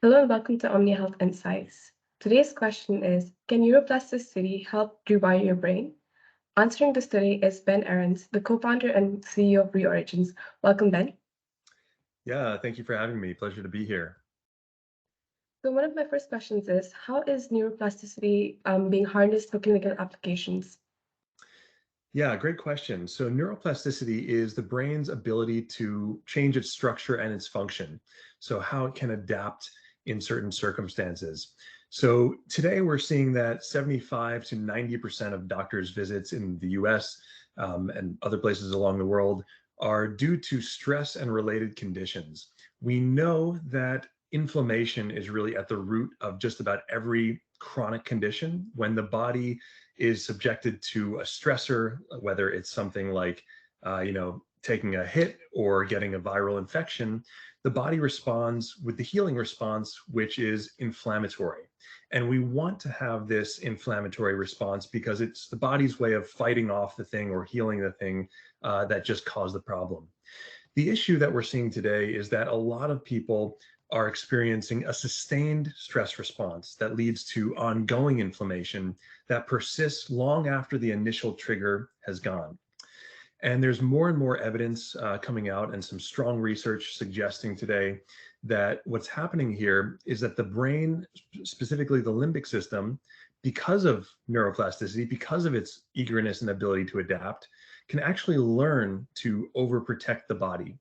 Hello and welcome to Omnia Health Insights. Today's question is, can neuroplasticity help rewire your brain? Answering this today is Ben Ahrens, the co-founder and CEO of ReOrigins. Welcome, Ben. Yeah, thank you for having me. Pleasure to be here. So one of my first questions is, how is neuroplasticity being harnessed for clinical applications? Yeah, great question. So neuroplasticity is the brain's ability to change its structure and its function. So how it can adapt in certain circumstances. So today we're seeing that 75 to 90% of doctors' visits in the US and other places along the world are due to stress and related conditions. We know that inflammation is really at the root of just about every chronic condition. When the body is subjected to a stressor, whether it's something like, taking a hit or getting a viral infection, the body responds with the healing response, which is inflammatory. And we want to have this inflammatory response because it's the body's way of fighting off the thing or healing the thing that just caused the problem. The issue that we're seeing today is that a lot of people are experiencing a sustained stress response that leads to ongoing inflammation that persists long after the initial trigger has gone. And there's more and more evidence coming out and some strong research suggesting today that what's happening here is that the brain, specifically the limbic system, because of neuroplasticity, because of its eagerness and ability to adapt, can actually learn to overprotect the body.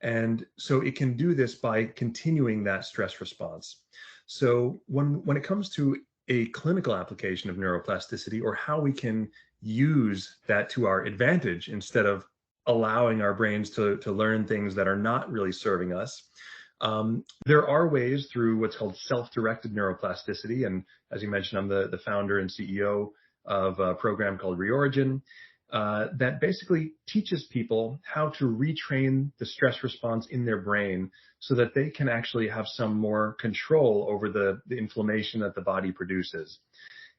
And so it can do this by continuing that stress response. So when it comes to a clinical application of neuroplasticity, or how we can use that to our advantage instead of allowing our brains to learn things that are not really serving us, there are ways through what's called self-directed neuroplasticity. And as you mentioned, I'm the founder and CEO of a program called ReOrigin that basically teaches people how to retrain the stress response in their brain so that they can actually have some more control over the inflammation that the body produces.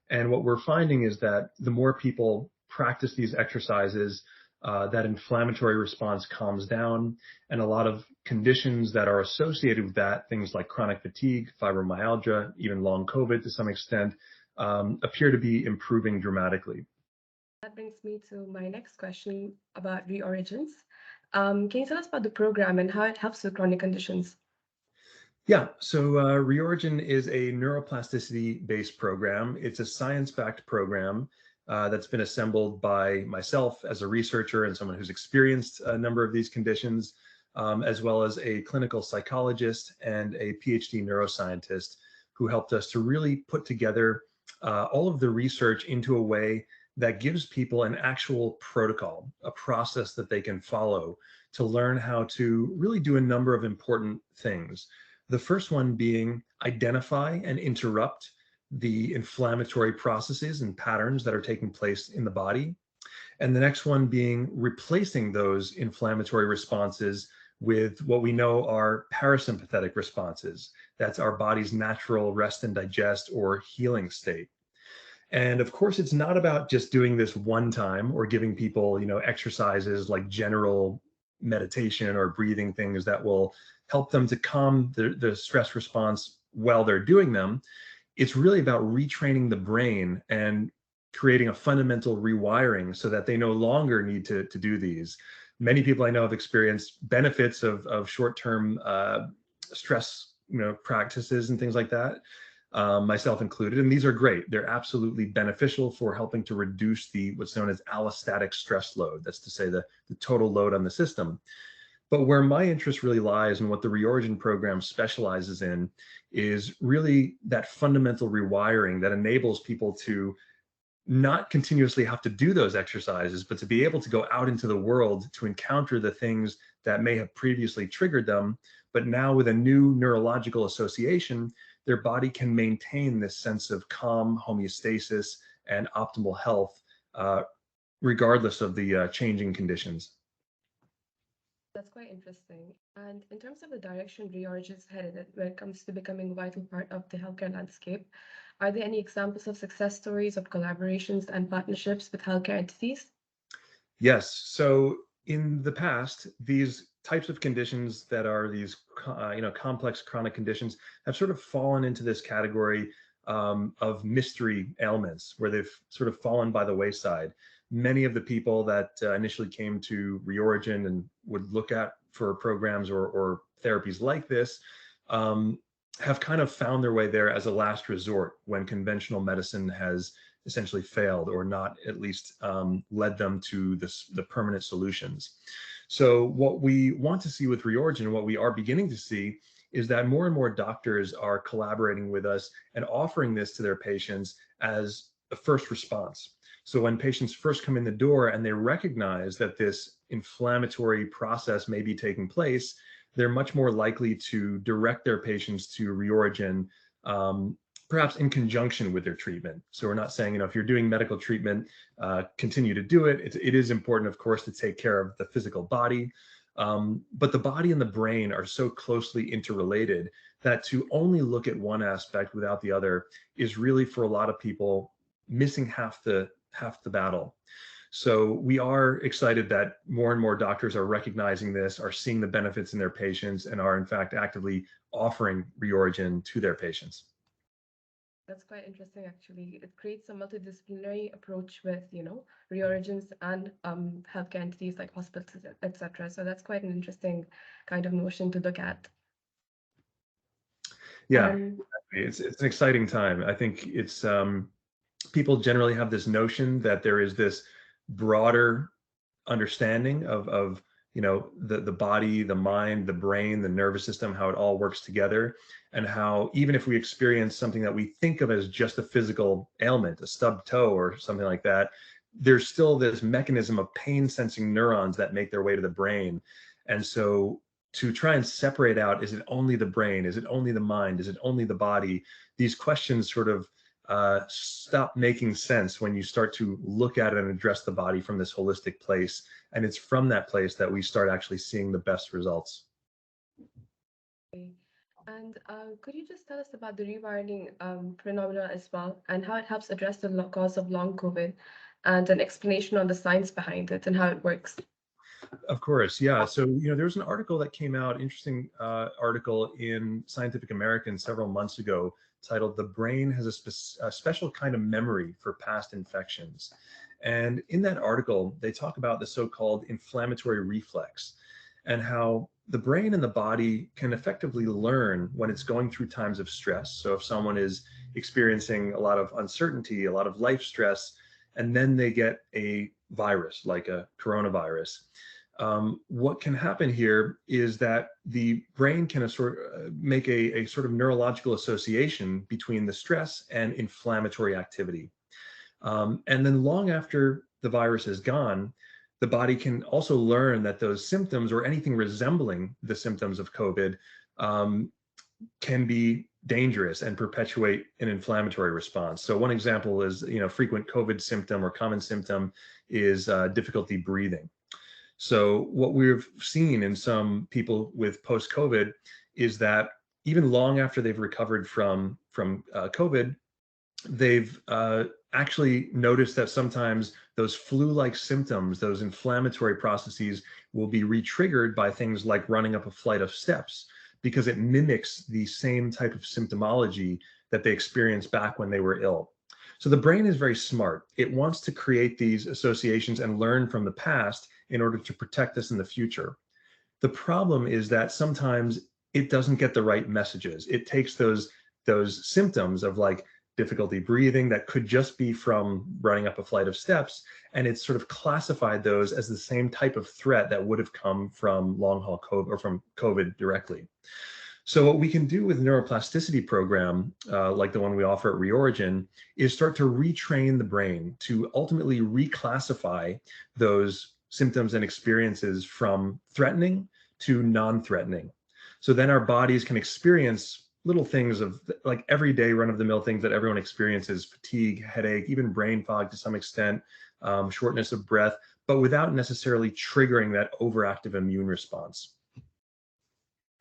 And what we're finding is that the more people practice these exercises, that inflammatory response calms down, and a lot of conditions that are associated with that, things like chronic fatigue, fibromyalgia, even long COVID to some extent, appear to be improving dramatically. That brings me to my next question about ReOrigins. Can you tell us about the program and how it helps with chronic conditions? Yeah, so ReOrigin is a neuroplasticity-based program. It's a science-backed program that's been assembled by myself as a researcher and someone who's experienced a number of these conditions, as well as a clinical psychologist and a PhD neuroscientist who helped us to really put together all of the research into a way that gives people an actual protocol, a process that they can follow to learn how to really do a number of important things. The first one being identify and interrupt the inflammatory processes and patterns that are taking place in the body. And the next one being replacing those inflammatory responses with what we know are parasympathetic responses. That's our body's natural rest and digest or healing state. And of course, it's not about just doing this one time or giving people, exercises like general meditation or breathing things that will help them to calm the stress response while they're doing them. It's really about retraining the brain and creating a fundamental rewiring so that they no longer need to do these. Many people I know have experienced benefits of short-term stress, practices and things like that, myself included. And these are great. They're absolutely beneficial for helping to reduce the what's known as allostatic stress load. That's to say the total load on the system. But where my interest really lies and what the ReOrigin program specializes in is really that fundamental rewiring that enables people to not continuously have to do those exercises, but to be able to go out into the world to encounter the things that may have previously triggered them. But now with a new neurological association, their body can maintain this sense of calm, homeostasis, and optimal health, regardless of the changing conditions. That's quite interesting. And in terms of the direction ReOrigin is headed when it comes to becoming a vital part of the healthcare landscape, are there any examples of success stories of collaborations and partnerships with healthcare entities? Yes. So in the past, these types of conditions that are these complex chronic conditions have sort of fallen into this category of mystery ailments where they've sort of fallen by the wayside. Many of the people that initially came to ReOrigin and would look at for programs or therapies like this um, have kind of found their way there as a last resort when conventional medicine has essentially failed or not at least led them to the permanent solutions. So what we want to see with ReOrigin, what we are beginning to see, is that more and more doctors are collaborating with us and offering this to their patients as a first response. So when patients first come in the door and they recognize that this inflammatory process may be taking place, they're much more likely to direct their patients to ReOrigin, um, perhaps in conjunction with their treatment. So we're not saying, if you're doing medical treatment, continue to do it. It is important, of course, to take care of the physical body. But the body and the brain are so closely interrelated that to only look at one aspect without the other is really, for a lot of people, missing half the battle. So we are excited that more and more doctors are recognizing this, are seeing the benefits in their patients, and are in fact actively offering ReOrigin to their patients. That's quite interesting, actually. It creates a multidisciplinary approach with, reorigins and healthcare entities like hospitals, etc. So that's quite an interesting kind of notion to look at. Yeah, Um, it's an exciting time. I think it's people generally have this notion that there is this broader understanding of the body, the mind, the brain, the nervous system, how it all works together, and how even if we experience something that we think of as just a physical ailment, a stubbed toe or something like that, there's still this mechanism of pain sensing neurons that make their way to the brain. And so to try and separate out, is it only the brain, is it only the mind, is it only the body, these questions sort of stop making sense when you start to look at it and address the body from this holistic place. And it's from that place that we start actually seeing the best results. okay. And could you just tell us about the rewiring phenomena as well, and how it helps address the cause of long COVID, and an explanation on the science behind it and how it works? Of course, yeah. So, there was an article that came out, interesting article in Scientific American several months ago, titled "The Brain Has a Special Kind of Memory for Past Infections." And in that article, they talk about the so-called inflammatory reflex and how the brain and the body can effectively learn when it's going through times of stress. So if someone is experiencing a lot of uncertainty, a lot of life stress, and then they get a virus like a coronavirus, what can happen here is that the brain can make a sort of neurological association between the stress and inflammatory activity. And then long after the virus is gone, the body can also learn that those symptoms or anything resembling the symptoms of COVID um, can be dangerous and perpetuate an inflammatory response. So one example is, frequent COVID symptom or common symptom is difficulty breathing. So what we've seen in some people with post-COVID is that even long after they've recovered from COVID, they've actually noticed that sometimes those flu-like symptoms, those inflammatory processes, will be re-triggered by things like running up a flight of steps because it mimics the same type of symptomology that they experienced back when they were ill. So the brain is very smart. It wants to create these associations and learn from the past in order to protect us in the future. The problem is that sometimes it doesn't get the right messages. It takes those symptoms of like difficulty breathing that could just be from running up a flight of steps, and it's sort of classified those as the same type of threat that would have come from long haul COVID or from COVID directly. So what we can do with neuroplasticity program, like the one we offer at ReOrigin, is start to retrain the brain to ultimately reclassify those symptoms and experiences from threatening to non-threatening. So then our bodies can experience little things of like everyday run-of-the-mill things that everyone experiences: fatigue, headache, even brain fog to some extent, shortness of breath, but without necessarily triggering that overactive immune response.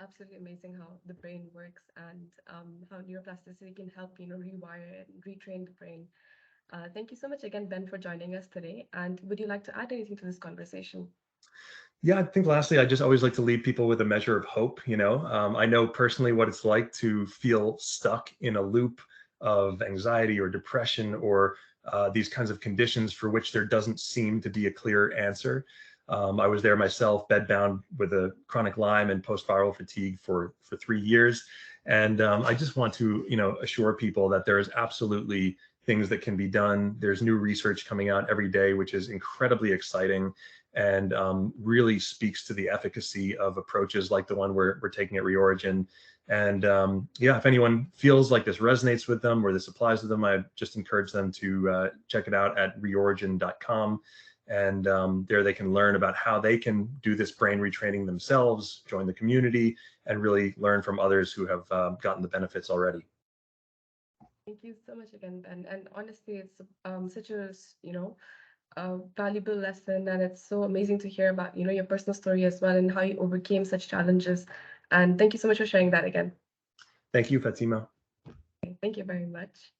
Absolutely amazing how the brain works, and how neuroplasticity can help, rewire and retrain the brain. Thank you so much again, Ben, for joining us today. And would you like to add anything to this conversation? Yeah, I think lastly, I just always like to leave people with a measure of hope. I know personally what it's like to feel stuck in a loop of anxiety or depression or these kinds of conditions for which there doesn't seem to be a clear answer. I was there myself, bedbound with a chronic Lyme and post-viral fatigue for 3 years, and I just want to assure people that there is absolutely things that can be done. There's new research coming out every day, which is incredibly exciting and really speaks to the efficacy of approaches like the one we're taking at ReOrigin. And yeah, if anyone feels like this resonates with them or this applies to them, I just encourage them to check it out at reorigin.com. And there they can learn about how they can do this brain retraining themselves, join the community, and really learn from others who have gotten the benefits already. Thank you so much again, Ben. And honestly, it's such a valuable lesson, and it's so amazing to hear about your personal story as well and how you overcame such challenges. And thank you so much for sharing that again. Thank you, Fatima. Thank you very much.